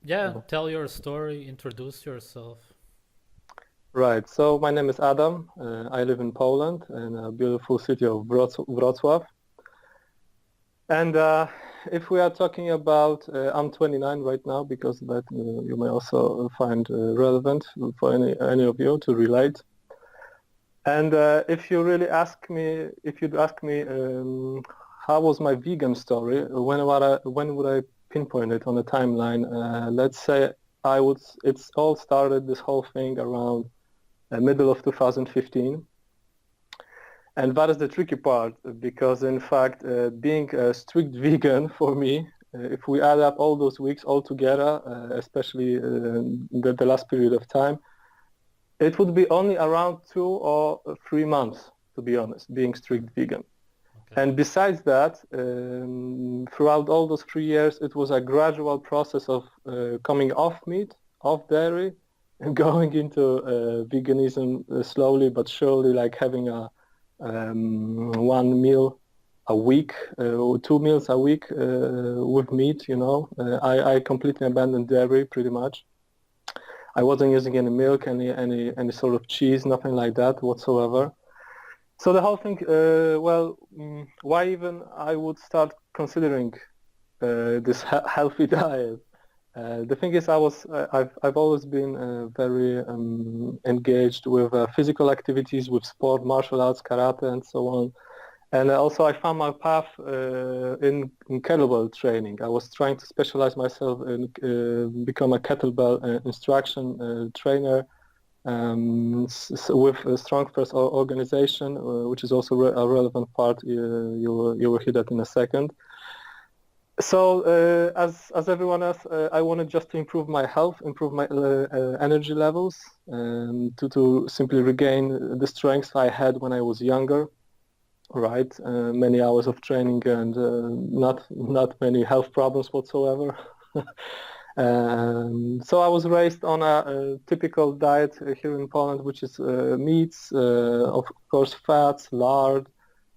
Yeah, So, tell your story, introduce yourself. right. So my name is Adam. I live in Poland in a beautiful city of Wrocław. And if we are talking about, I'm 29 right now because that you may also find relevant for any of you to relate. And if you really ask me, if you'd ask me, how was my vegan story? When would I pinpoint it on the timeline? Let's say It's all started. This whole thing around middle of 2015. And that is the tricky part because, in fact, being a strict vegan for me, if we add up all those weeks all together, especially the last period of time, it would be only around 2 or 3 months, to be honest, being strict vegan. Okay. And besides that, throughout all those 3 years, it was a gradual process of coming off meat, off dairy, and going into veganism slowly but surely, like having a one meal a week, or 2 meals a week with meat. I completely abandoned dairy pretty much. I wasn't using any milk, any sort of cheese, nothing like that whatsoever. So the whole thing, why even I would start considering this healthy diet? The thing is, I've always been very engaged with physical activities, with sport, martial arts, karate, and so on. And also, I found my path in kettlebell training. I was trying to specialize myself in become a kettlebell instruction trainer with a strong first organization, which is also a relevant part. You will hear that in a second. So as everyone else, I wanted just to improve my health, improve my energy levels, to simply regain the strength I had when I was younger. Right, many hours of training and not many health problems whatsoever. So I was raised on a typical diet here in Poland, which is meats, of course, fats, lard,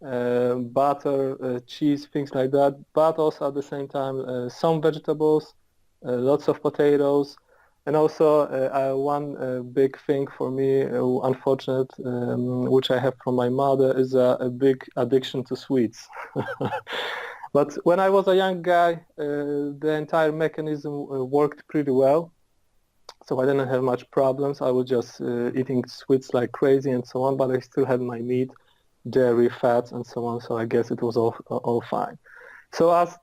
butter, cheese, things like that, but also at the same time some vegetables, lots of potatoes, and also one big thing for me, unfortunate, which I have from my mother, is a big addiction to sweets. But when I was a young guy, the entire mechanism worked pretty well, so I didn't have much problems. I was just eating sweets like crazy and so on, but I still had my meat, dairy, fats, and so on. So I guess it was all fine. So as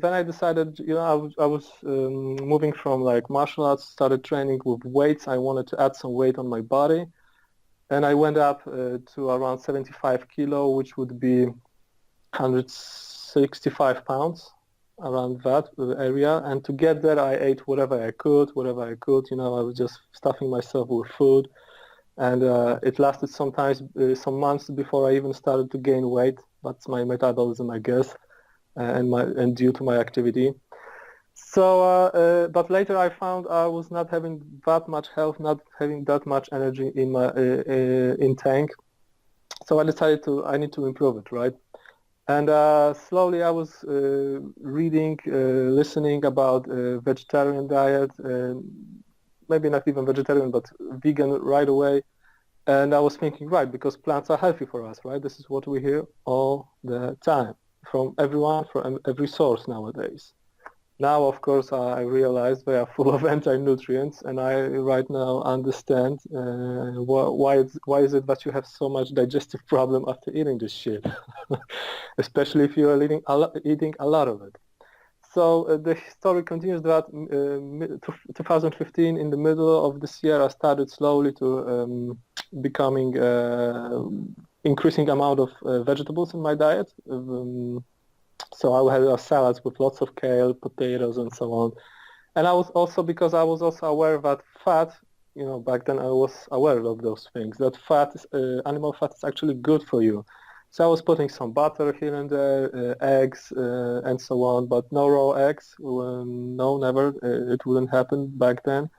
then I decided, I was moving from like martial arts, started training with weights. I wanted to add some weight on my body, and I went up to around 75 kilo, which would be 165 pounds, around that area. And to get there, I ate whatever I could, whatever I could. I was just stuffing myself with food, and it lasted sometimes some months before I even started to gain weight. That's my metabolism, I guess, and due to my activity. So, but later I found I was not having that much health, not having that much energy in my in tank. So I decided I need to improve it, right? And slowly I was reading, listening about vegetarian diet, maybe not even vegetarian, but vegan right away. And I was thinking, right, because plants are healthy for us, right? This is what we hear all the time from everyone, from every source nowadays. Now, of course, I realize they are full of anti-nutrients, and I right now understand why is it that you have so much digestive problem after eating this shit, especially if you are eating a lot of it. So the story continues that 2015, in the middle of this year, I started slowly to becoming increasing amount of vegetables in my diet. So I had salads with lots of kale, potatoes, and so on. And I was also, because I was also aware that fat, back then I was aware of those things, that animal fat is actually good for you. So I was putting some butter here and there, eggs, and so on, but no raw eggs. No, never. It wouldn't happen back then.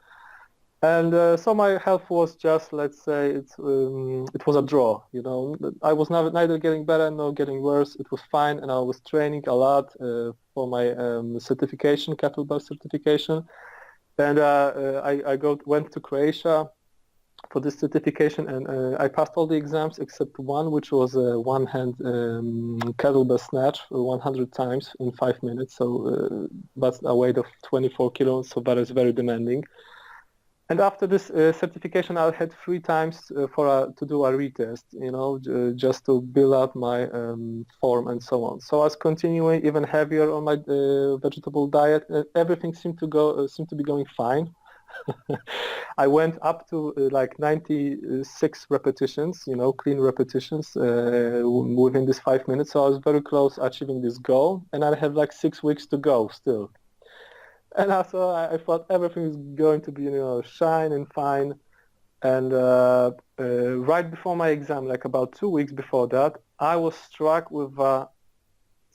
And so my health was just, let's say, it was a draw. I was neither getting better nor getting worse. It was fine, and I was training a lot for my certification, kettlebell certification. And went to Croatia for this certification, and I passed all the exams except one, which was a one-hand kettlebell snatch 100 times in 5 minutes. So that's a weight of 24 kilos, so that is very demanding. And after this certification, I had 3 times to do a retest, just to build up my form and so on. So I was continuing even heavier on my vegetable diet, and everything seemed to be going fine. I went up to like 96 repetitions, clean repetitions within this 5 minutes. So I was very close achieving this goal, and I have like 6 weeks to go still. And also I thought everything is going to be, shine and fine. And right before my exam, like about 2 weeks before that, I was struck with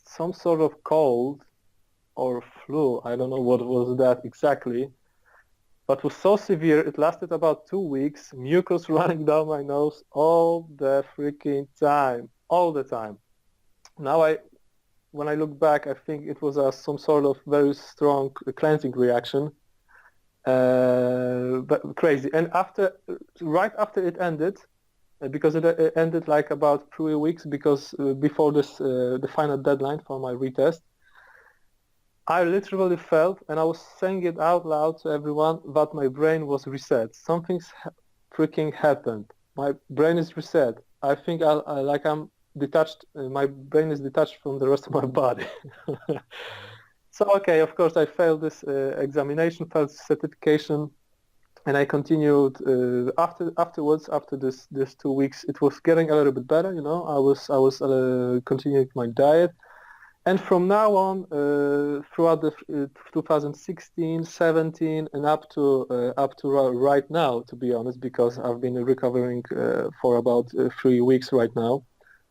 some sort of cold or flu. I don't know what was that exactly. But it was so severe, it lasted about 2 weeks, mucus running down my nose all the freaking time, all the time. Now when I look back, I think it was some sort of very strong cleansing reaction, but crazy. And right after it ended, because it ended like about 3 weeks, because before the final deadline for my retest, I literally felt, and I was saying it out loud to everyone, that my brain was reset. Something's freaking happened. My brain is reset. I think I'm detached. My brain is detached from the rest of my body. So okay, of course, I failed this examination, failed certification, and I continued afterwards. After this 2 weeks, it was getting a little bit better. I was continuing my diet. And from now on, throughout the 2016, 17, and up to right now, to be honest, because I've been recovering for about 3 weeks right now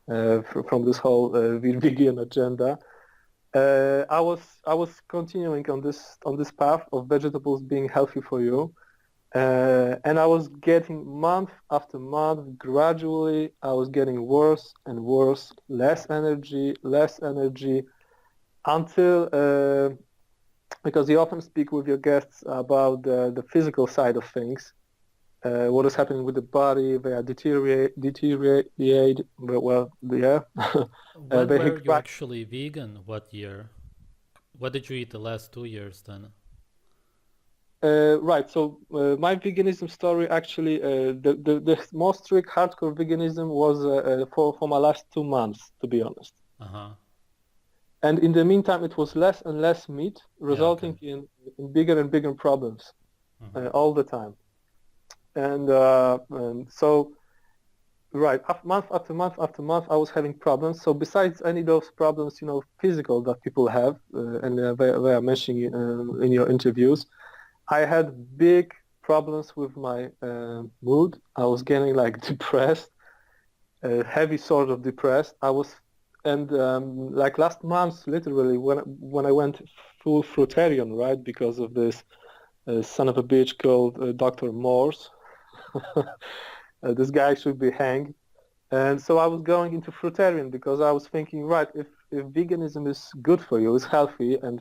from this whole vegan agenda. I was continuing on this path of vegetables being healthy for you, and I was getting month after month, gradually, I was getting worse and worse, less energy, until, because you often speak with your guests about the physical side of things, what is happening with the body, they are deteriorate, well, yeah. When They were hit you back. actually vegan? What year? What did you eat the last 2 years then? Right. So my veganism story actually, the most strict hardcore veganism was for my last 2 months, to be honest. Uh-huh. And in the meantime, it was less and less meat, Yeah, okay. resulting in bigger and bigger problems all the time. And so, right, month after month after month, I was having problems. So besides any of those problems, physical that people have, and they are mentioning in your interviews, I had big problems with my mood. I was getting like depressed, heavy sort of depressed. And like last month, literally, when I went full fruitarian, right, because of this son of a bitch called Dr. Morse, this guy should be hanged. And so I was going into fruitarian because I was thinking, right, if veganism is good for you, it's healthy, and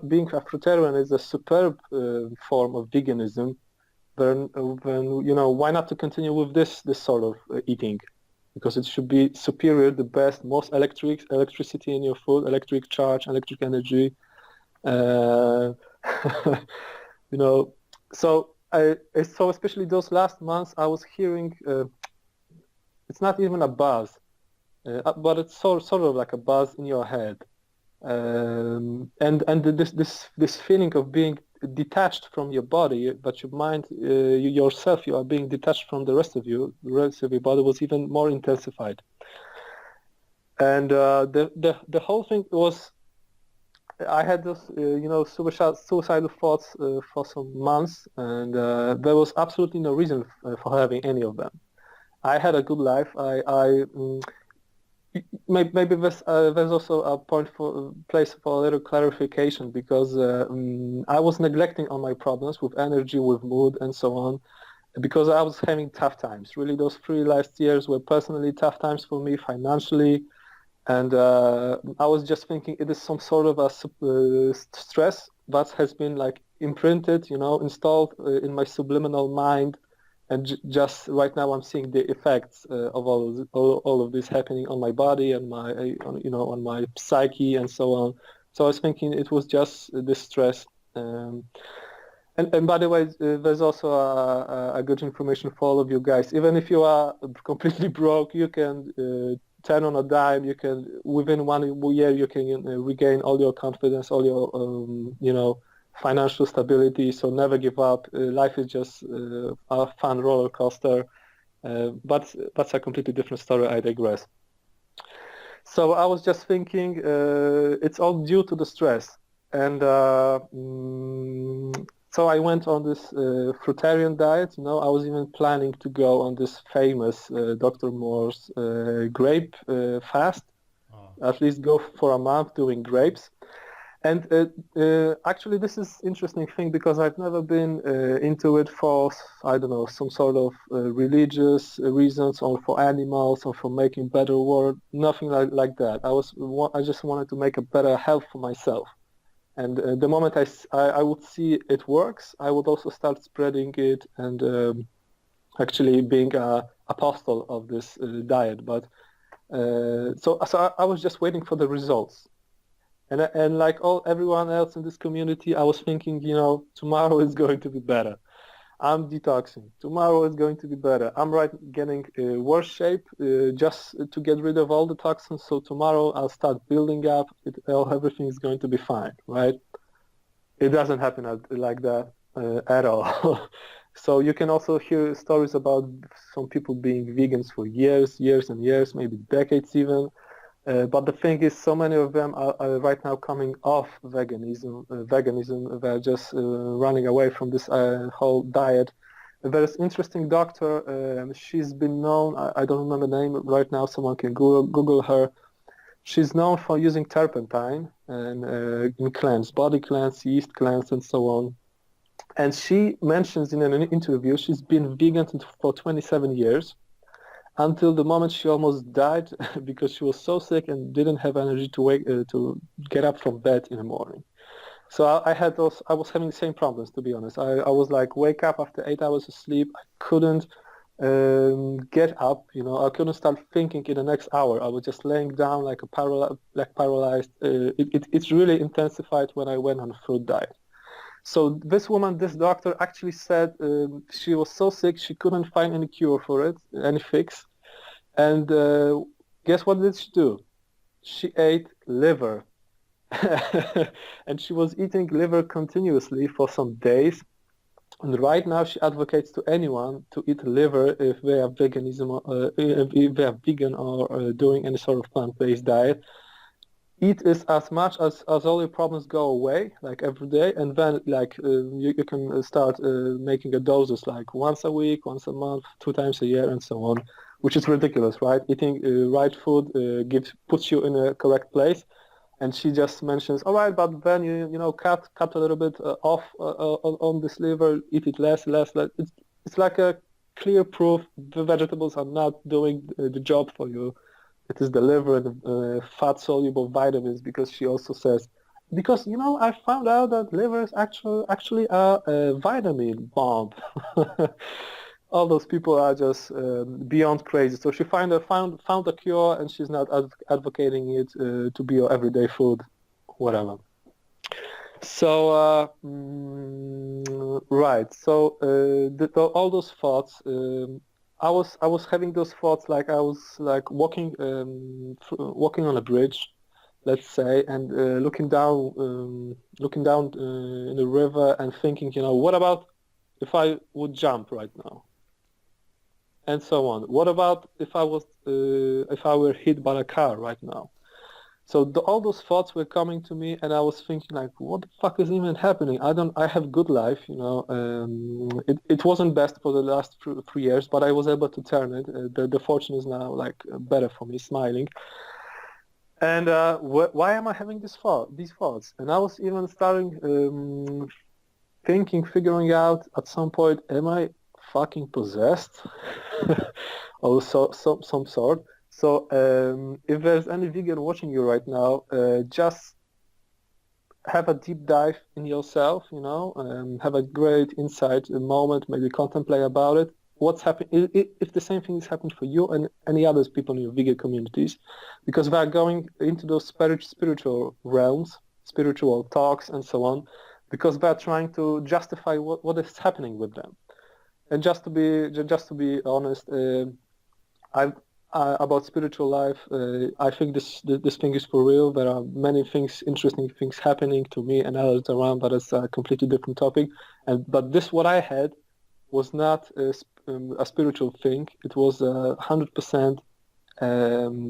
being a fruitarian is a superb form of veganism, then why not to continue with this sort of eating? Because it should be superior, the best, most electricity in your food, electric charge, electric energy. Uh, so so especially those last months, I was hearing. It's not even a buzz, but it's sort of like a buzz in your head, and this feeling of being detached from your body, but your mind, yourself, you are being detached from the rest of you. The rest of your body was even more intensified, and the whole thing was. I had those, suicidal thoughts for some months, and there was absolutely no reason for having any of them. I had a good life. Maybe there's also a place for a little clarification, because I was neglecting all my problems with energy, with mood, and so on, because I was having tough times. Really, those 3 last years were personally tough times for me financially, and I was just thinking it is some sort of a stress that has been like imprinted, installed in my subliminal mind, and just right now I'm seeing the effects of all of this happening on my body and on my psyche and so on. So I was thinking it was just this stress. Um, and by the way, there's also a good information for all of you guys. Even if you are completely broke, you can turn on a dime. You can, within 1 year, you can regain all your confidence, all your, financial stability. So never give up. Life is just a fun roller coaster. But that's a completely different story. I digress. So I was just thinking, it's all due to the stress. And so I went on this fruitarian diet. I was even planning to go on this famous Dr. Moore's grape fast, Oh, at least go for a month doing grapes. And actually, this is interesting thing because I've never been into it for, I don't know, some sort of religious reasons or for animals or for making better world, nothing like that. I just wanted to make a better health for myself. And the moment I would see it works, I would also start spreading it and actually being a apostle of this diet. But so I was just waiting for the results. And like everyone else in this community, I was thinking, tomorrow is going to be better. I'm detoxing. Tomorrow is going to be better. I'm getting worse shape just to get rid of all the toxins. So tomorrow I'll start building up. Everything is going to be fine, right? It doesn't happen like that at all. So you can also hear stories about some people being vegans for years and years, maybe decades even. But the thing is, so many of them are right now coming off veganism. They're just running away from this whole diet. There's interesting doctor. She's been known. I don't remember the name right now. Someone can Google her. She's known for using turpentine and in cleanse, body cleanse, yeast cleanse, and so on. And she mentions in an interview she's been vegan for 27 years. Until the moment she almost died because she was so sick and didn't have energy to get up from bed in the morning. So I was having the same problems, to be honest. I was like, wake up after 8 hours of sleep. I couldn't get up, I couldn't start thinking in the next hour. I was just laying down like paralyzed. It's really intensified when I went on a fruit diet. So this doctor actually said she was so sick she couldn't find any cure for it, any fix. And guess what did she do? She ate liver. And she was eating liver continuously for some days. And right now she advocates to anyone to eat liver if they are if they are vegan or doing any sort of plant-based diet. Eat is as much as all your problems go away, like every day, and then like you can start making a doses like once a week, once a month, 2 times a year, and so on, which is ridiculous, right? Eating right food puts you in a correct place. And she just mentions, all right, but then cut a little bit off on this liver, eat it less. It's like a clear proof the vegetables are not doing the job for you. It is the liver and the fat-soluble vitamins, because she also says, because, I found out that liver is actually a vitamin bomb. All those people are just beyond crazy. So she found a cure, and she's not advocating it to be your everyday food, whatever. So right. So all those thoughts. I was having those thoughts like I was like walking on a bridge, let's say, and looking down in the river and thinking, what about if I would jump right now, and so on. What about if I were hit by a car right now? So all those thoughts were coming to me, and I was thinking like, what the fuck is even happening? I have good life, it wasn't best for the last 3 years, but I was able to turn it. The fortune is now like better for me, smiling. And why am I having these thoughts? And I was even starting figuring out at some point, am I fucking possessed? Or some sort. So if there's any vegan watching you right now, just have a deep dive in yourself, have a great insight, a moment, maybe contemplate about it. What's happening, if the same thing is happening for you and any other people in your vegan communities, because we are going into those spiritual realms, spiritual talks and so on, because we are trying to justify what is happening with them. And just to be honest, I about spiritual life, I think this thing is for real. There are many things, interesting things happening to me and others around, but it's a completely different topic. But this what I had was not a spiritual thing. It was 100%.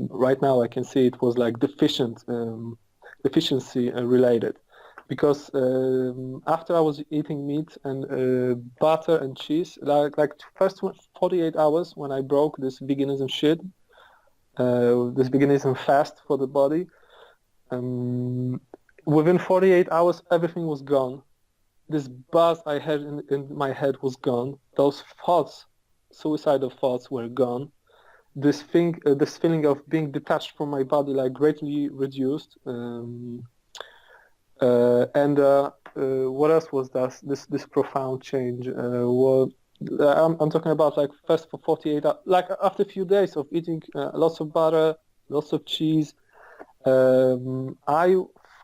Right now, I can see it was like deficiency related, because after I was eating meat and butter and cheese, like first 48 hours when I broke this veganism shit, this veganism fast for the body, within 48 hours everything was gone. This buzz I had in my head was gone. Those thoughts, suicidal thoughts, were gone. This feeling of being detached from my body, like, greatly reduced. And what else was that? This profound change. I'm talking about, like, first for 48 hours, like after a few days of eating lots of butter, lots of cheese, I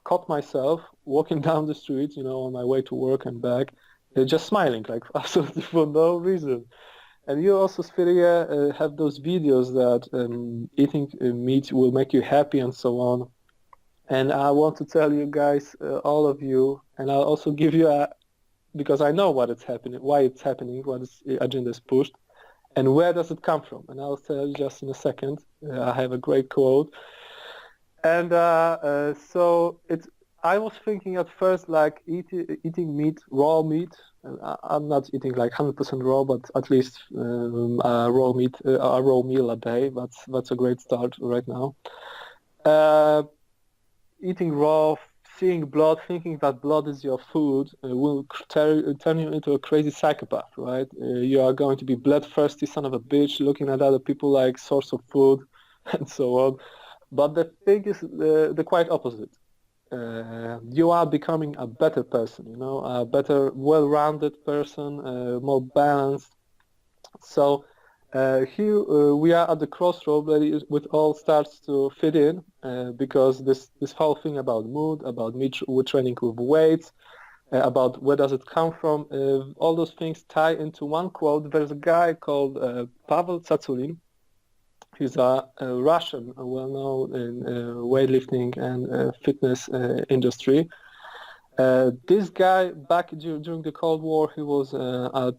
caught myself walking down the street, on my way to work and back, just smiling, like, absolutely for no reason. And you also, Sfiria, have those videos that eating meat will make you happy and so on. And I want to tell you guys, all of you, and I'll also give you because I know what it's happening, why it's happening, what agenda is pushed, and where does it come from. And I'll tell you just in a second. I have a great quote. And so I was thinking at first, like, eating meat, raw meat. I'm not eating like 100% raw, but at least a raw meal a day. That's a great start right now. Eating raw, seeing blood, thinking that blood is your food, will turn you into a crazy psychopath, right? You are going to be bloodthirsty son of a bitch, looking at other people like source of food, and so on. But the thing is the quite opposite. You are becoming a better person, a better, well-rounded person, more balanced. So here we are at the crossroad where it all starts to fit in, because this whole thing about mood, about me training with weights, about where does it come from, all those things tie into one quote. There's a guy called Pavel Tsatsouline. He's a Russian, well-known in weightlifting and fitness industry. This guy, back during the Cold War, he was a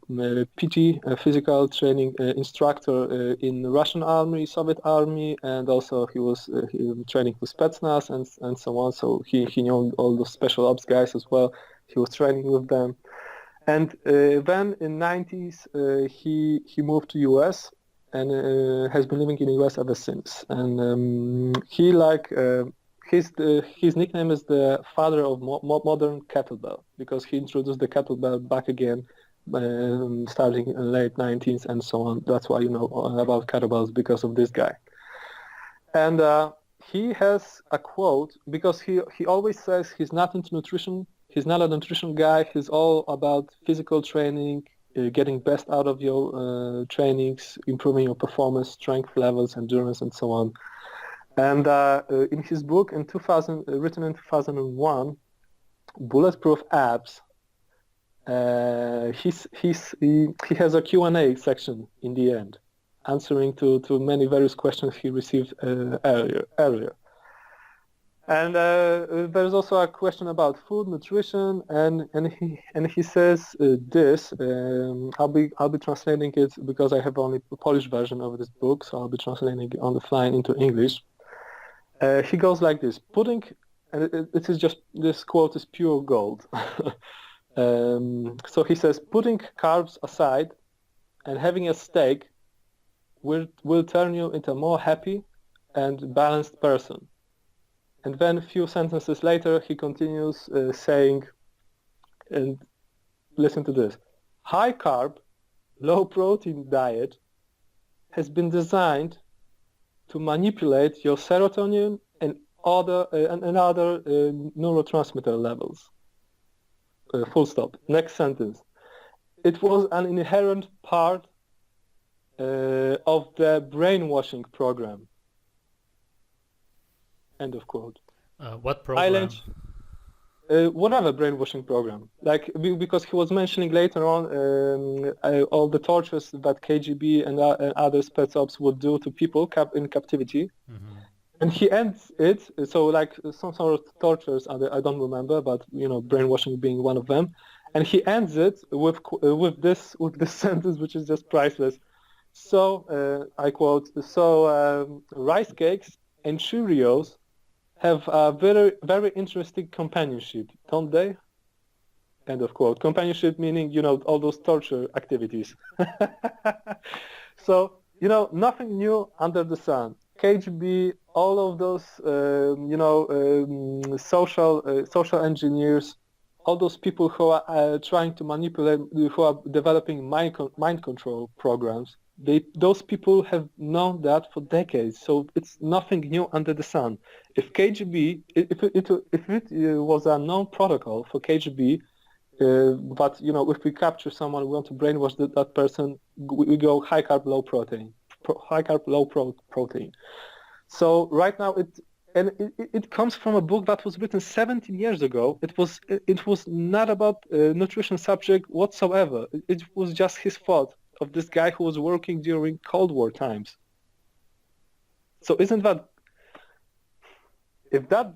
PT, a physical training instructor in the Russian army, Soviet army, and also he was training with Spetsnaz and so on. So he knew all the special ops guys as well. He was training with them. And then in 90s, he moved to US and has been living in the US ever since. And his nickname is the father of modern kettlebell, because he introduced the kettlebell back again, starting in late 90s and so on. That's why you know about kettlebells, because of this guy. And he has a quote, because he always says he's not into nutrition. He's not a nutrition guy. He's all about physical training, getting best out of your trainings, improving your performance, strength levels, endurance, and so on. And in his book in 2000, written in 2001, Bulletproof Abs, he has a Q&A section in the end, answering to many various questions he received earlier. And there's also a question about food, nutrition, and he says this. I'll be translating it because I have only a Polish version of this book, so I'll be translating it on the fly into English. He goes like this: putting, and it is just, this quote is pure gold. So he says, putting carbs aside and having a steak will turn you into a more happy and balanced person. And then a few sentences later, he continues saying, and listen to this: high carb, low protein diet has been designed to manipulate your serotonin and and other neurotransmitter levels. Full stop. Next sentence. It was an inherent part of the brainwashing program. End of quote. What I learned program? whatever brainwashing program, like because he was mentioning later on all the tortures that KGB and other spec ops would do to people in captivity. Mm-hmm. And he ends it, so like some sort of tortures, I don't remember, but brainwashing being one of them. And he ends it with this sentence, which is just priceless. So I quote: "So rice cakes and Cheerios have a very very interesting companionship, don't they?" End of quote. Companionship meaning all those torture activities. So nothing new under the sun. KGB, all of those social engineers, all those people who are trying to manipulate, who are developing mind control programs. Those people have known that for decades. So it's nothing new under the sun. If KGB, if it was a known protocol for KGB. But if we capture someone, we want to brainwash that person, we go high carb, low protein, protein. So right now it comes from a book that was written 17 years ago. It was not about nutrition subject whatsoever. It was just his thought of this guy who was working during Cold War times. So isn't that, if that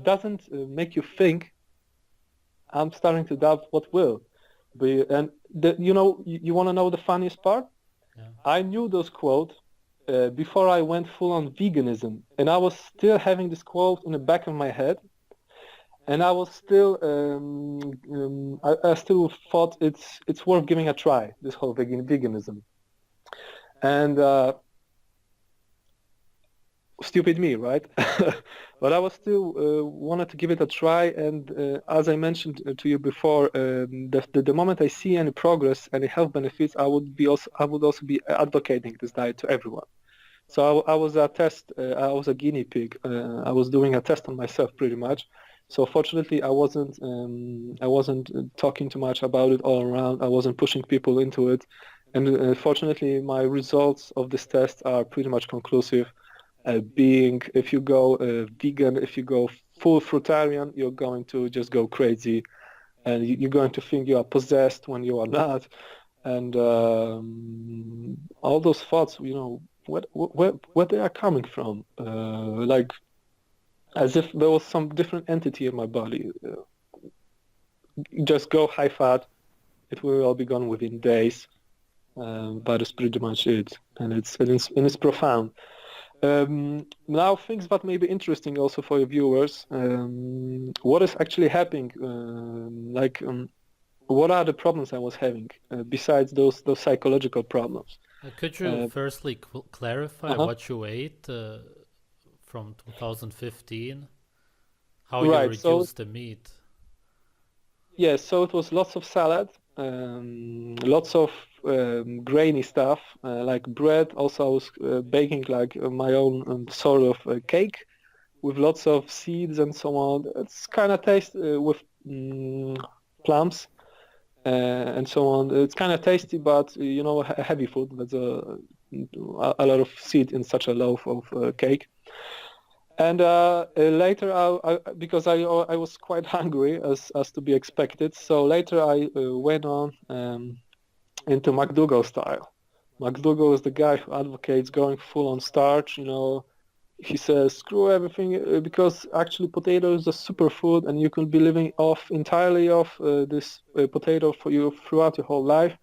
doesn't make you think, I'm starting to doubt what will. And you want to know the funniest part? Yeah. I knew those quotes before I went full on veganism, and I was still having this quote in the back of my head, and I was still I still thought it's worth giving a try, this whole veganism. And stupid me, right? But I was still wanted to give it a try, and as I mentioned to you before, the moment I see any progress, any health benefits, I would also be advocating this diet to everyone. So I was I was a guinea pig. I was doing a test on myself pretty much. So fortunately, I wasn't talking too much about it all around. I wasn't pushing people into it, and fortunately, my results of this test are pretty much conclusive. If you go vegan, if you go full fruitarian, you're going to just go crazy, and you're going to think you are possessed when you are not, and all those thoughts, where they are coming from, like as if there was some different entity in my body. Just go high fat, it will all be gone within days, but that's pretty much it, and it's profound. Now, things that may be interesting also for your viewers. What is actually happening? What are the problems I was having besides those psychological problems? Could you firstly clarify Uh-huh. what you ate from 2015? How you Right. So reduced the meat? yeah, so it was lots of salad, lots of grainy stuff like bread. Also, I was baking like my own sort of cake with lots of seeds and so on. It's kind of taste with plums and so on. It's kind of tasty, but heavy food. That's a lot of seed in such a loaf of cake. And later, because I was quite hungry as to be expected, so later I went on into McDougall style. McDougall is the guy who advocates going full on starch. He says screw everything because actually potato is a superfood, and you can be living entirely off this potato for you throughout your whole life.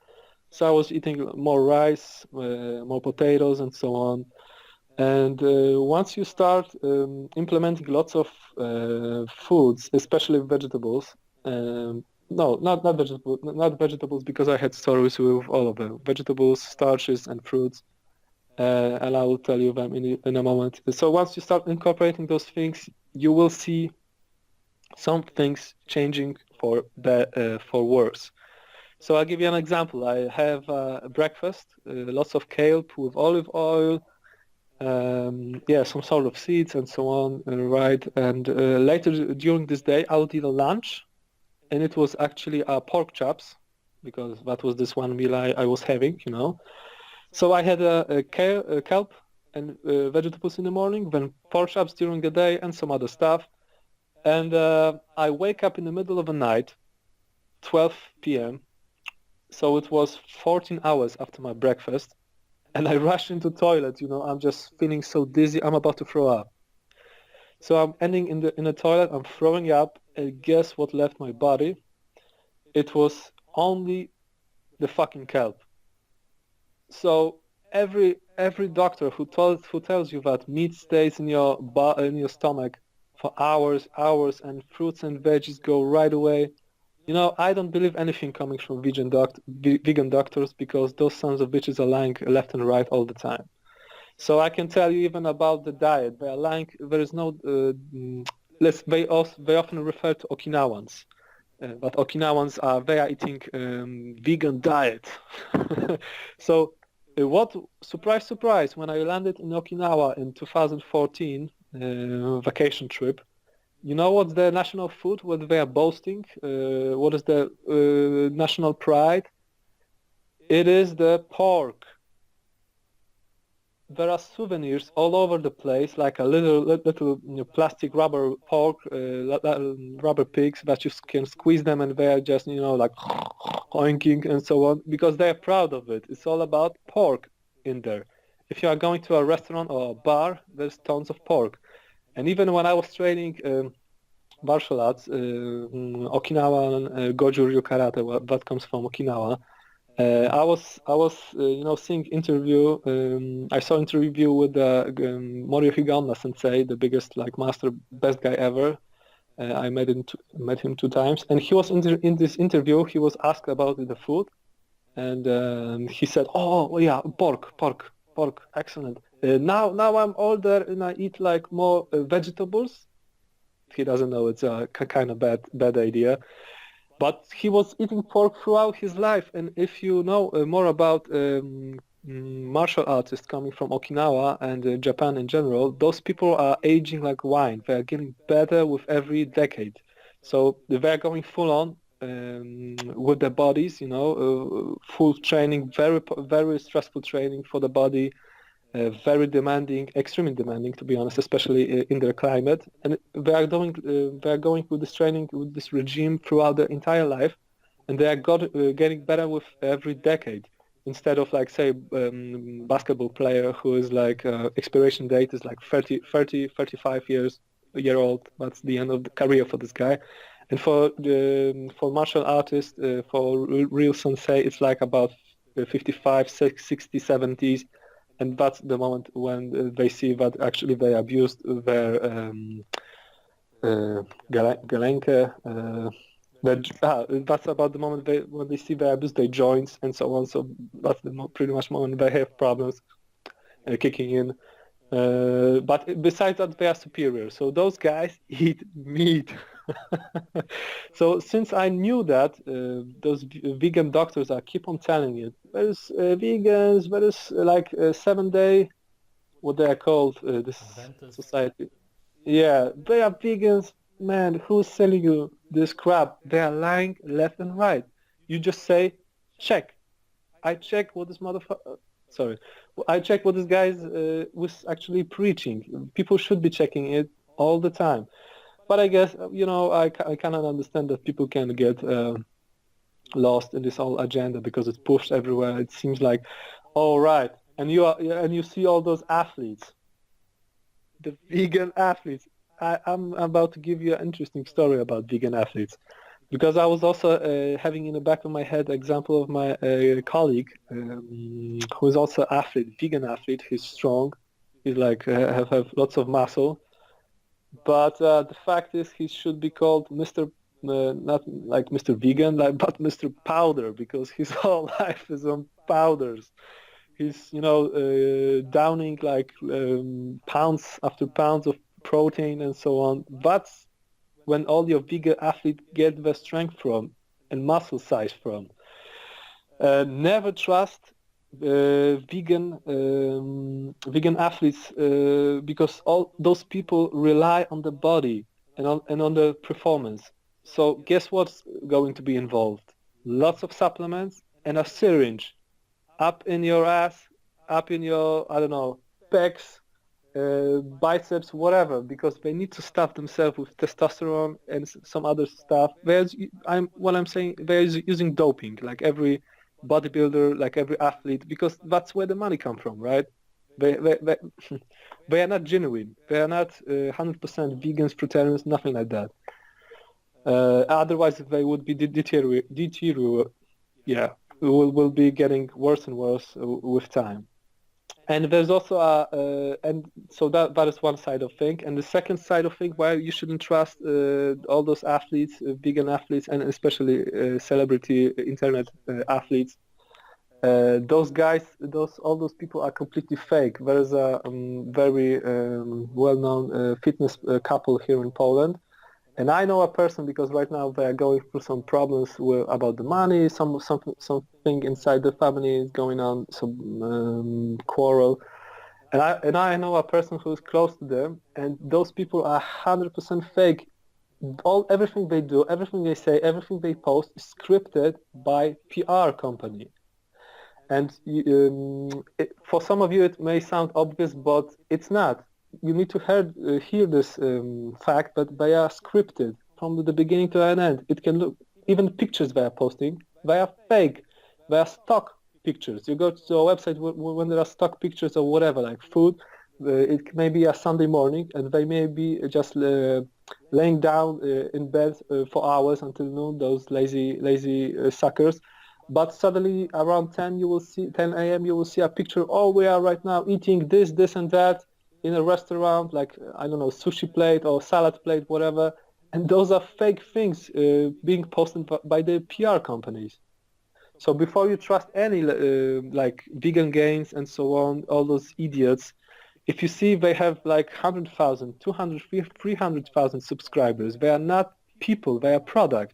So I was eating more rice, more potatoes, and so on. And once you start implementing lots of foods, especially vegetables, no, not vegetables, because I had stories with all of them: vegetables, starches, and fruits. And I will tell you them in a moment. So once you start incorporating those things, you will see some things changing for worse. So I'll give you an example. I have breakfast, lots of kale with olive oil, Yeah, some sort of seeds and so on, right? And later during this day, I would eat a lunch, and it was actually pork chops, because that was this one meal I was having, you know. So I had a kelp and vegetables in the morning, then pork chops during the day, and some other stuff. And I wake up in the middle of the night, 12 p.m. So it was 14 hours after my breakfast, and I rush into toilet. You know, I'm just feeling so dizzy. I'm about to throw up. So I'm ending in the toilet. I'm throwing up, and guess what left my body? It was only the fucking kelp. So every doctor who tells you that meat stays in your stomach for hours, and fruits and veggies go right away. You know, I don't believe anything coming from vegan doctors, because those sons of bitches are lying left and right all the time. So I can tell you even about the diet. They are lying. There is no. They often refer to Okinawans, but Okinawans they are eating vegan diet. So what surprise surprise, when I landed in Okinawa in 2014 vacation trip, you know what's the national food? What they are boasting? What is the national pride? It is the pork. There are souvenirs all over the place, like a little plastic rubber pork, rubber pigs that you can squeeze them, and they are just like oinking and so on, because they are proud of it. It's all about pork in there. If you are going to a restaurant or a bar, there's tons of pork. And even when I was training martial arts, Okinawan Goju Ryu Karate, that comes from Okinawa. I was seeing interview. I saw interview with Morio Higaonna Sensei, the biggest master, best guy ever. I met him 2 times, and he was in this interview. He was asked about the food, and he said, "Oh yeah, pork, excellent. Now I'm older and I eat more vegetables." He doesn't know it's a kind of bad idea. But he was eating pork throughout his life, and if you know more about martial artists coming from Okinawa and Japan in general, those people are aging like wine. They are getting better with every decade. So they are going full on with their bodies, full training, very stressful training for the body, very demanding, extremely demanding, to be honest, especially in their climate. And they are going with this training, with this regime throughout their entire life, and they are getting better with every decade. Instead of say basketball player who is expiration date is 35 year old. That's the end of the career for this guy. And for martial artists, for real sensei, it's about 55, 60, 70s, and that's the moment when they see that actually they abused their galenke. That's about the moment when they see they abuse their joints and so on. So that's pretty much moment they have problems kicking in. But besides that, they are superior. So those guys eat meat. So since I knew that, those vegan doctors are keep on telling it. There's vegans. There is 7-day, what they are called, this Adventist. society. Yeah, they are vegans. Man, who's selling you this crap? They are lying left and right. You just say, check. I check what this motherfucker. Sorry, I check what this guy was actually preaching. People should be checking it all the time. But I guess I cannot understand that people can get lost in this whole agenda, because it's pushed everywhere. It seems like, all right, and you see all those athletes, the vegan athletes. I'm about to give you an interesting story about vegan athletes, because I was also having in the back of my head example of my colleague who is also athlete, vegan athlete. He's strong. He's have lots of muscle. But the fact is, he should be called Mr. Not like Mr. Vegan, but Mr. Powder, because his whole life is on powders. He's, downing pounds after pounds of protein and so on. That's when all your vegan athletes get their strength from and muscle size from. Never trust vegan athletes, because all those people rely on the body and on the performance. So guess what's going to be involved? Lots of supplements and a syringe up in your ass, up in your, I don't know, pecs, biceps, whatever, because they need to stuff themselves with testosterone and some other stuff. What I'm saying, they're using doping, like every bodybuilder, like every athlete, because that's where the money come from, right? They they are not genuine. They are not 100% vegans, fruitarians, nothing like that. Otherwise, they would be deteriorate. Yeah, will be getting worse and worse with time. And there's also and so that is one side of thing. And the second side of thing, why you shouldn't trust all those athletes, vegan athletes, and especially celebrity internet athletes. Those guys, all those people are completely fake. There's a very well-known fitness couple here in Poland, and I know a person because right now they are going through some problems about the money, something inside the family is going on, some quarrel. And I know a person who is close to them, and those people are 100% fake. Everything they do, everything they say, everything they post is scripted by PR company. And for some of you, it may sound obvious, but it's not. You need to hear this fact, but they are scripted from the beginning to an end. It can look, even pictures they are posting, they are fake. They are stock pictures. You go to a website when there are stock pictures or whatever, like food. It may be a Sunday morning, and they may be just laying down in bed for hours until noon. Those lazy suckers. But suddenly around 10 a.m. you will see a picture. Oh, we are right now eating this and that in a restaurant, like, I don't know, sushi plate or salad plate, whatever. And those are fake things being posted by the PR companies. So before you trust any like vegan gains and so on, all those idiots, if you see they have like 100,000, 200, 300,000 subscribers, they are not people, they are product.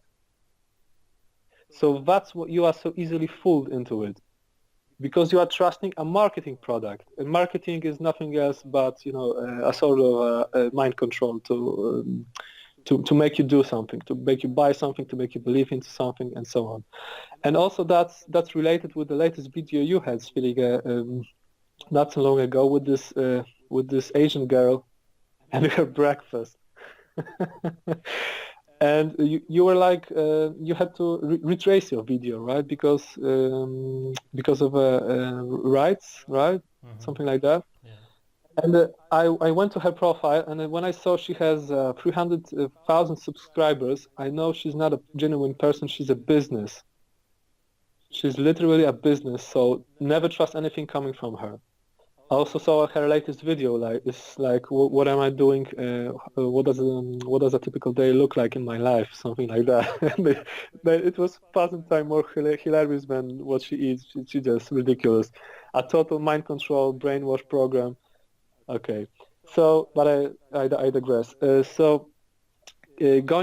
So that's what you are so easily fooled into it, because you are trusting a marketing product, and marketing is nothing else but a sort of mind control to make you do something, to make you buy something, to make you believe into something, and so on. And also that's related with the latest video you had, Sviliga, not so long ago with this Asian girl and her breakfast. And you were like you had to retrace your video, right? Because of rights, right? Mm-hmm. Something like that. Yeah. And I went to her profile, and when I saw she has 300,000 subscribers, I know she's not a genuine person. She's a business. She's literally a business. So never trust anything coming from her. I also saw her latest video. Like, it's like, what am I doing? What does a typical day look like in my life? Something like that. But it was 1,000 times more hilarious than what she eats. She just ridiculous. A total mind control, brainwash program. Okay, so but I digress. Going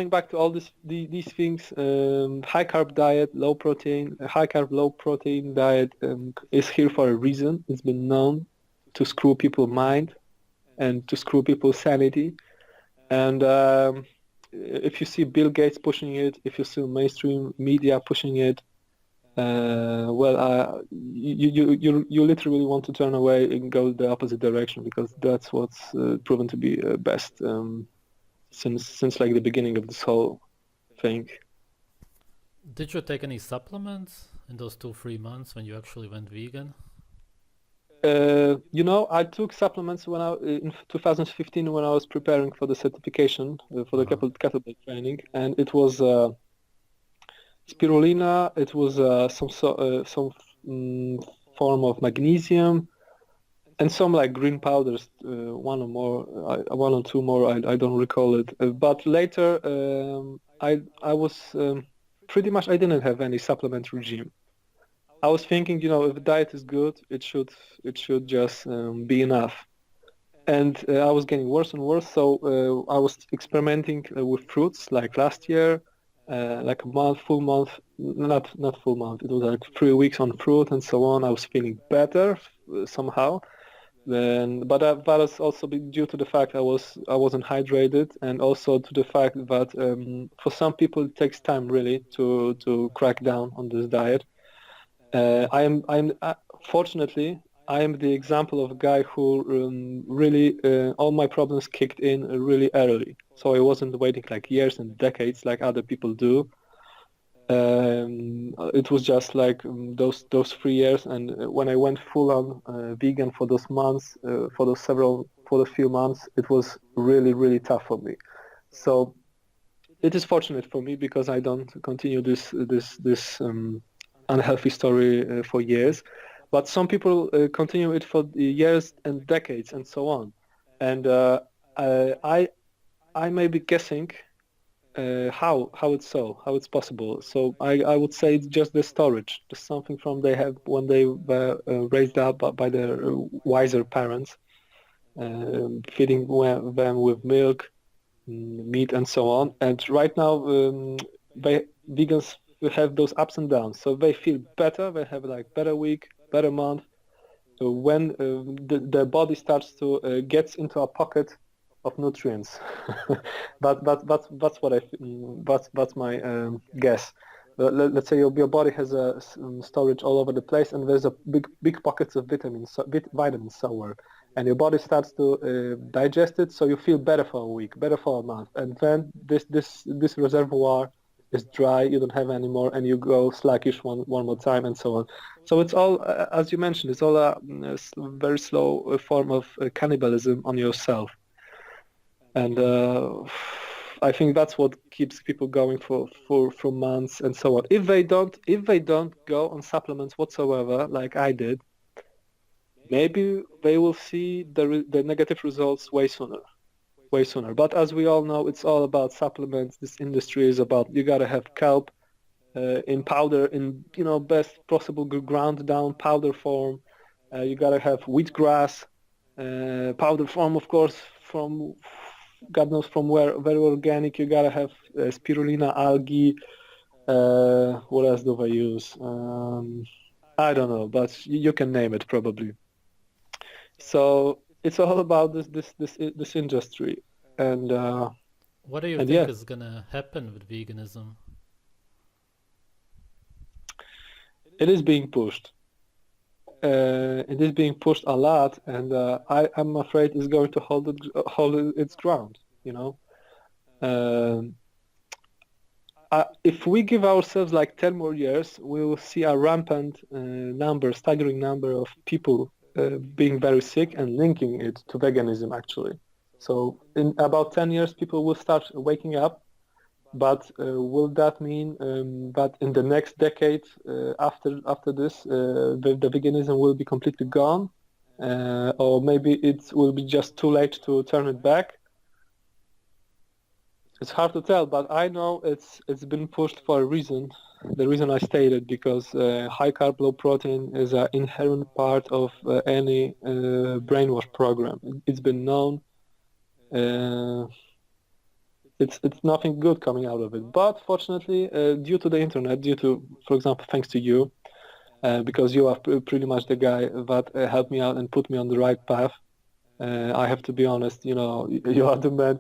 back to all these things, high carb diet, low protein, high carb low protein diet is here for a reason. It's been known to screw people's mind and to screw people's sanity. And if you see Bill Gates pushing it, if you see mainstream media pushing it, you literally want to turn away and go the opposite direction, because that's what's proven to be best since like the beginning of this whole thing. Did you take any supplements in those 2-3 months when you actually went vegan? I took supplements in 2015 when I was preparing for the certification for the kettlebell training, and it was spirulina. It was some form of magnesium, and some like green powders, one or two more. I don't recall it. But later, I was pretty much, I didn't have any supplement regime. I was thinking, if the diet is good, it should just be enough. And I was getting worse and worse, so I was experimenting with fruits like last year, like a month, full month, not full month. It was like 3 weeks on fruit and so on. I was feeling better somehow. Then, but that was also due to the fact I wasn't hydrated, and also to the fact that for some people it takes time really to crack down on this diet. I'm fortunately I am the example of a guy who really all my problems kicked in really early. So I wasn't waiting like years and decades like other people do. It was just like those 3 years, and when I went full on vegan for those months, for the few months, it was really tough for me. So it is fortunate for me because I don't continue this unhealthy story for years, but some people continue it for years and decades and so on, and I I may be guessing how it's so, how it's possible. So I would say it's just the storage, just something from they have when they were raised up by their wiser parents, feeding them with milk, meat, and so on. And right now, vegans have those ups and downs. So they feel better, they have like better week, better month. When the body starts to gets into a pocket of nutrients. That's what that's my guess. Let's say your body has a storage all over the place, and there's a big pockets of vitamins, vitamins somewhere, and your body starts to digest it, so you feel better for a week, better for a month, and then this reservoir is dry, you don't have any more, and you go slackish one more time, and so on. So it's all, as you mentioned, it's all a very slow form of cannibalism on yourself. And I think that's what keeps people going for months and so on. If they don't go on supplements whatsoever, like I did, maybe they will see the negative results way sooner. But as we all know, it's all about supplements. This industry is about, you gotta have kelp in powder, in best possible ground down powder form. You gotta have wheatgrass powder form, of course, from God knows from where, very organic. You gotta have spirulina, algae. What else do I use? I don't know, but you can name it probably. So it's all about this industry, and What do you and think yeah, is gonna happen with veganism? it is being pushed. It is being pushed a lot, and I'm afraid it's going to hold its ground. Um if we give ourselves like 10 more years, we will see a rampant staggering number of people being very sick and linking it to veganism, actually. So in about 10 years, people will start waking up, but will that mean that in the next decade, after this, the veganism will be completely gone? Or maybe it will be just too late to turn it back? It's hard to tell, but I know it's been pushed for a reason. The reason I stated, because high carb, low protein is an inherent part of any brainwash program. It's been known. Uh, it's nothing good coming out of it. But fortunately, due to the internet, for example, thanks to you, because you are pretty much the guy that helped me out and put me on the right path. I have to be honest, you are the man.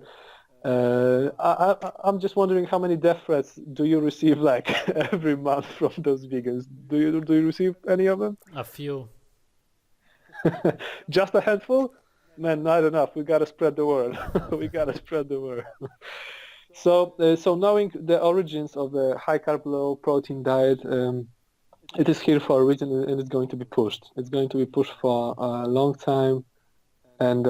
I'm just wondering, how many death threats do you receive like every month from those vegans? Do you receive any of them? A few. Just a handful? Man, not enough. We gotta spread the word. We gotta spread the word. So knowing the origins of the high carb, low protein diet, it is here for a reason, and it's going to be pushed. It's going to be pushed for a long time, and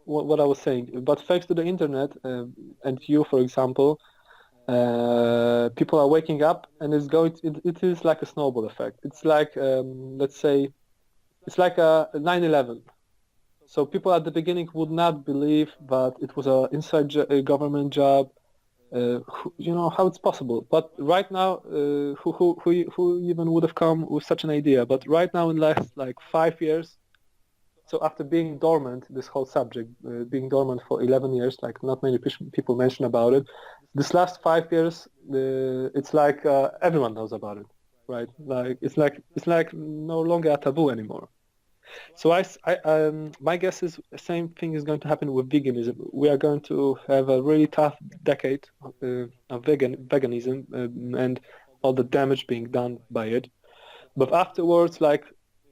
what I was saying. But thanks to the internet and you, for example, people are waking up, and it is like a snowball effect. It's like, let's say, it's like a 9/11. So people at the beginning would not believe that it was an inside government job. How it's possible. But right now, who even would have come with such an idea? But right now, in the last like 5 years, So after being dormant, this whole subject being dormant for 11 years, like not many people mention about it. This last 5 years, it's like everyone knows about it, right? Like it's like no longer a taboo anymore. So my guess is the same thing is going to happen with veganism. We are going to have a really tough decade of veganism and all the damage being done by it. But afterwards, like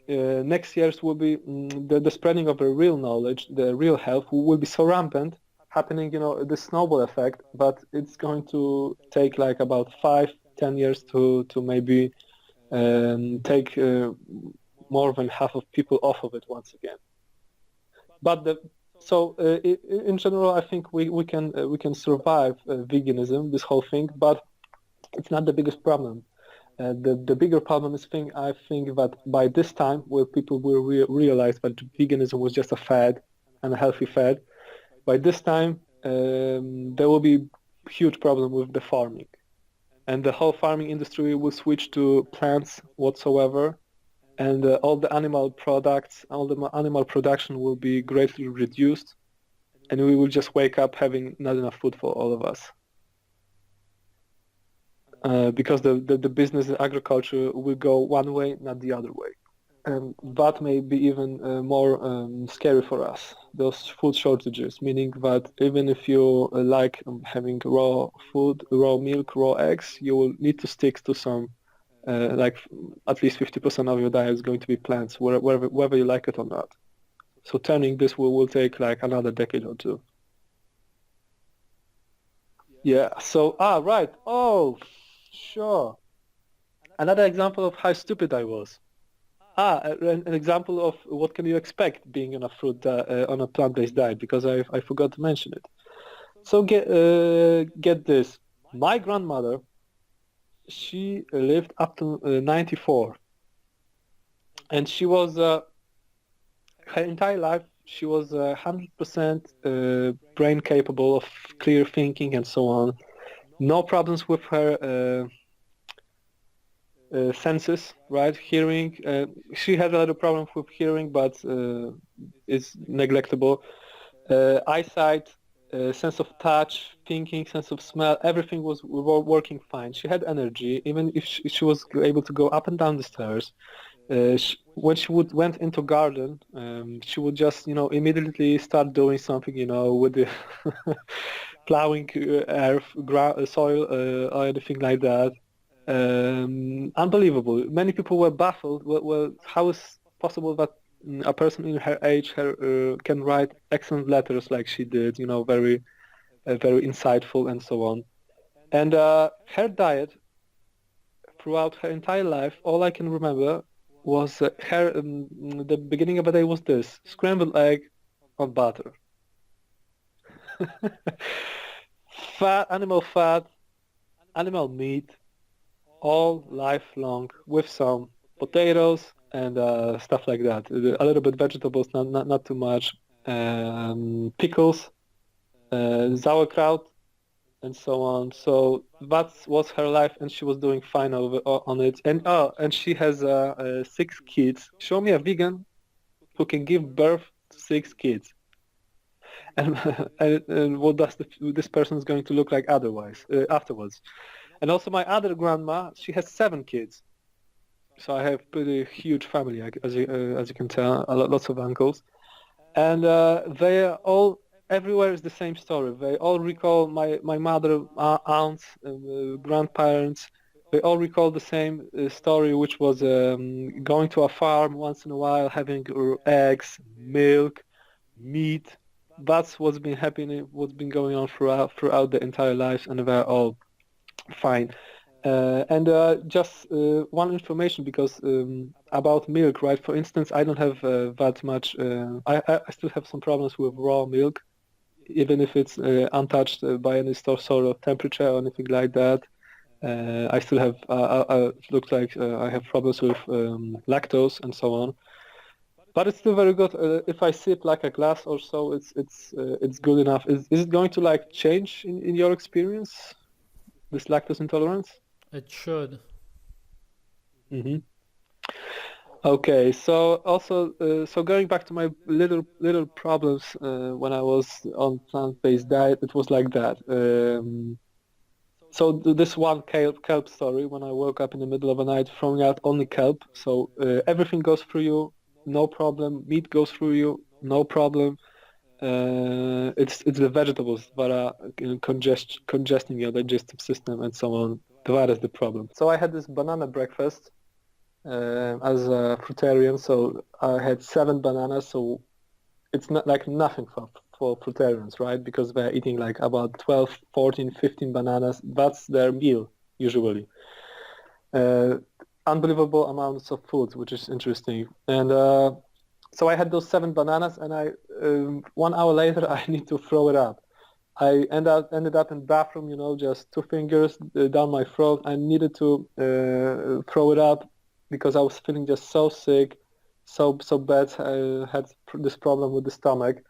next years will be the spreading of the real knowledge, the real health will be so rampant, happening, the snowball effect. But it's going to take like about 5-10 years to maybe take more than half of people off of it once again. But in general, I think we can survive veganism, this whole thing, but it's not the biggest problem. The bigger problem is I think that by this time, where people will realize that veganism was just a fad and a healthy fad, by this time there will be huge problem with the farming, and the whole farming industry will switch to plants whatsoever, and all the animal products, all the animal production will be greatly reduced, and we will just wake up having not enough food for all of us. Because the business and agriculture will go one way, not the other way. And that may be even more scary for us, those food shortages, meaning that even if you like having raw food, raw milk, raw eggs, you will need to stick to some, like at least 50% of your diet is going to be plants, whether you like it or not. So turning this will take like another decade or two. Yeah, so, right. Oh, sure. Another example of how stupid I was. An example of what can you expect being on a on a plant-based diet, because I forgot to mention it. So get this. My grandmother, she lived up to 94, and she was her entire life she was 100% brain capable of clear thinking and so on. No problems with her senses, right? Hearing. She had a lot of problems with hearing, but it's neglectable. Eyesight, sense of touch, thinking, sense of smell, everything was working fine. She had energy, even if she was able to go up and down the stairs. When she went into garden, she would just, immediately start doing something, with the plowing earth, soil, or anything like that. Unbelievable. Many people were baffled. Well, how is possible that a person in her age can write excellent letters like she did? Very, very insightful and so on. And her diet throughout her entire life, all I can remember was the beginning of the day was this: scrambled egg on butter. Fat, animal meat, all lifelong, with some potatoes and stuff like that. A little bit vegetables, not too much. Pickles, sauerkraut, and so on. So that was her life, and she was doing fine on it. And she has 6 kids. Show me a vegan who can give birth to 6 kids. And and what does this person is going to look like afterwards? And also my other grandma, she has 7 kids. So I have pretty huge family, as you can tell, lots of uncles, and they are all everywhere is the same story. They all recall my mother, aunts, grandparents. They all recall the same story, which was going to a farm once in a while, having eggs, milk, meat. That's what's been happening, what's been going on throughout the entire lives, and they're all fine. And just one information, because about milk, right? For instance, I don't have that much. I still have some problems with raw milk, even if it's untouched by any sort of temperature or anything like that. I still have. Looks like I have problems with lactose and so on. But it's still very good. If I sip like a glass or so, it's good enough. Is it going to like change in your experience, this lactose intolerance? It should. Mm-hmm. Okay, so also, so going back to my little problems when I was on plant-based diet, it was like that. So this one kelp story, when I woke up in the middle of the night throwing out only kelp, so everything goes through you, no problem. Meat goes through you, no problem. It's the vegetables that are congesting your digestive system and so on. That is the problem. So I had this banana breakfast as a fruitarian, so I had 7 bananas. So it's not like nothing for fruitarians, right? Because they're eating like about 12, 14, 15 bananas. That's their meal usually. Uh, Unbelievable amounts of food, which is interesting. And so I had those 7 bananas, and 1 hour later I need to throw it up. I ended up in the bathroom, just 2 fingers down my throat. I needed to throw it up because I was feeling just so sick, so bad. I had this problem with the stomach.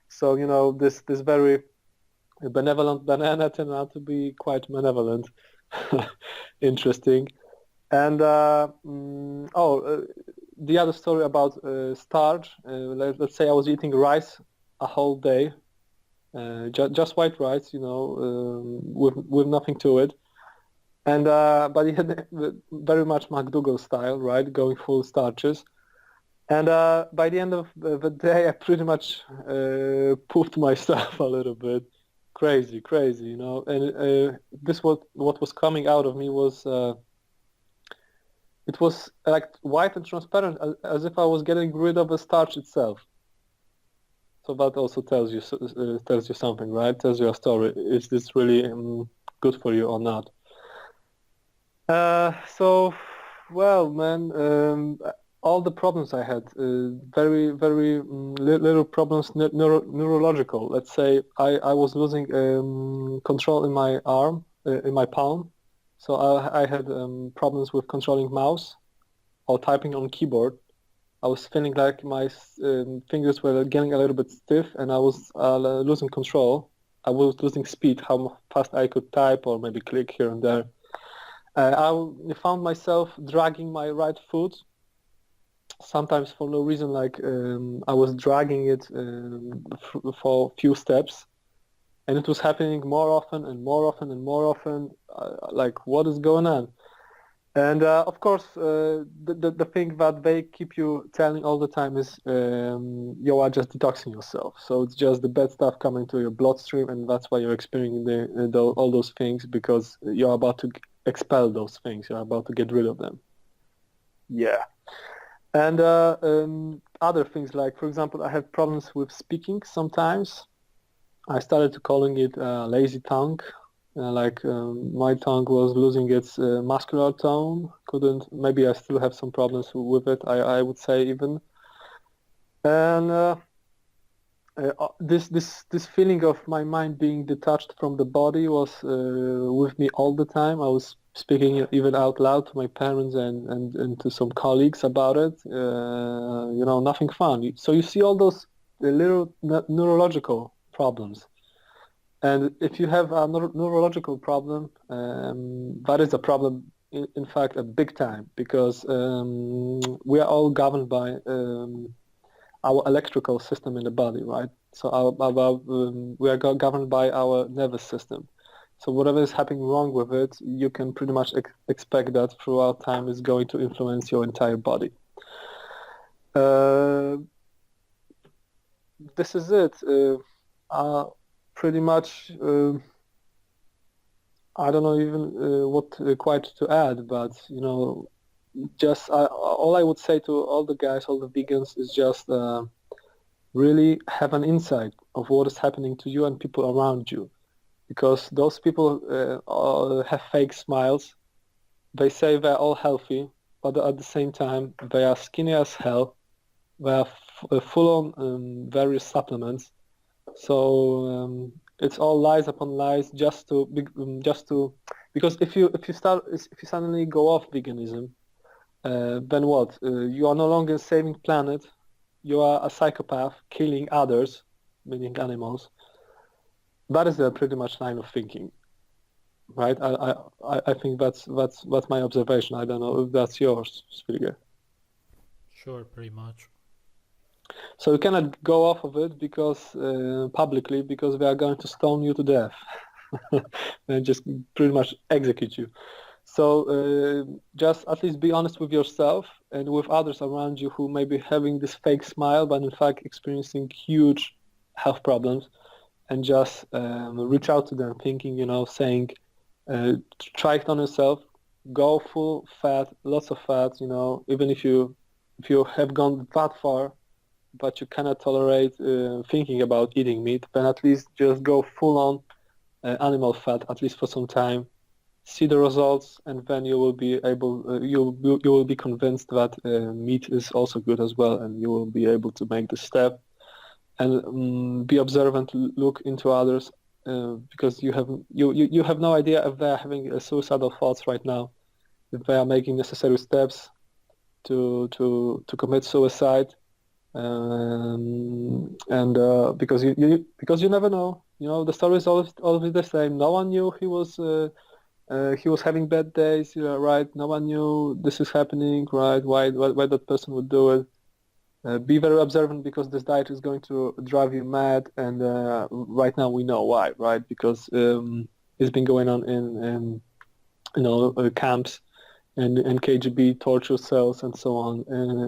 So, this very benevolent banana turned out to be quite malevolent. Interesting. And the other story about starch. Let's say I was eating rice a whole day, just white rice, with nothing to it. And but it had very much McDougall style, right? Going full starches. And by the end of the day, I pretty much pooped myself a little bit. Crazy, crazy, And this what was coming out of me was it was like white and transparent, as if I was getting rid of the starch itself. So that also tells you something, right? Tells you a story. Is this really good for you or not? So, well, man, all the problems I had, very, very little problems, neurological. Let's say I was losing control in my arm, in my palm. So I had problems with controlling mouse or typing on keyboard. I was feeling like my fingers were getting a little bit stiff, and I was losing control. I was losing speed, how fast I could type or maybe click here and there. I found myself dragging my right foot, sometimes for no reason, like I was dragging it for a few steps, and it was happening more often and more often and more often. Like, what is going on? And of course, the thing that they keep you telling all the time is you are just detoxing yourself. So it's just the bad stuff coming to your bloodstream, and that's why you're experiencing all those things, because you're about to expel those things. You're about to get rid of them. Yeah. And other things, like, for example, I had problems with speaking sometimes. I started to calling it lazy tongue. My tongue was losing its muscular tone. Maybe I still have some problems with it, I would say even. And this feeling of my mind being detached from the body was with me all the time. I was speaking even out loud to my parents and to some colleagues about it. Nothing fun. So you see all those little neurological problems. And if you have a neurological problem, that is a problem, in fact, a big time, because we are all governed by our electrical system in the body, right? So we are governed by our nervous system. So whatever is happening wrong with it, you can pretty much expect that throughout time is going to influence your entire body. This is it. Pretty much, I don't know even what quite to add, but just all I would say to all the guys, all the vegans, is just really have an insight of what is happening to you and people around you, because those people all have fake smiles. They say they're all healthy, but at the same time they are skinny as hell. They are full on various supplements. So it's all lies upon lies, just to because if you suddenly go off veganism, then what? You are no longer saving planet. You are a psychopath, killing others, meaning animals. That is a pretty much line of thinking, right? I think that's my observation. I don't know if that's yours, Svilge. Sure, pretty much. So you cannot go off of it because publicly, because they are going to stone you to death and just pretty much execute you. So just at least be honest with yourself and with others around you who may be having this fake smile, but in fact experiencing huge health problems, and just reach out to them, thinking, saying, try it on yourself, go full fat, lots of fat, even if you have gone that far, but you cannot tolerate thinking about eating meat, then at least just go full on animal fat, at least for some time. See the results, and then you will be able, you will be convinced that meat is also good as well, and you will be able to make the step and be observant, look into others, because you have no idea if they are having suicidal thoughts right now, if they are making necessary steps to commit suicide, and because you never know. The story is always the same. No one knew he was having bad days, right? No one knew this is happening, right? Why that person would do it. Be very observant, because this diet is going to drive you mad, and right now we know why, right? Because it's been going on in camps and KGB torture cells and so on.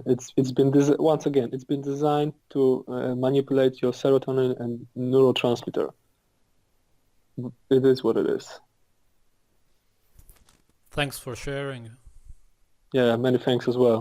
It's been once again, it's been designed to manipulate your serotonin and neurotransmitter. It is what it is. Thanks for sharing. Yeah, many thanks as well.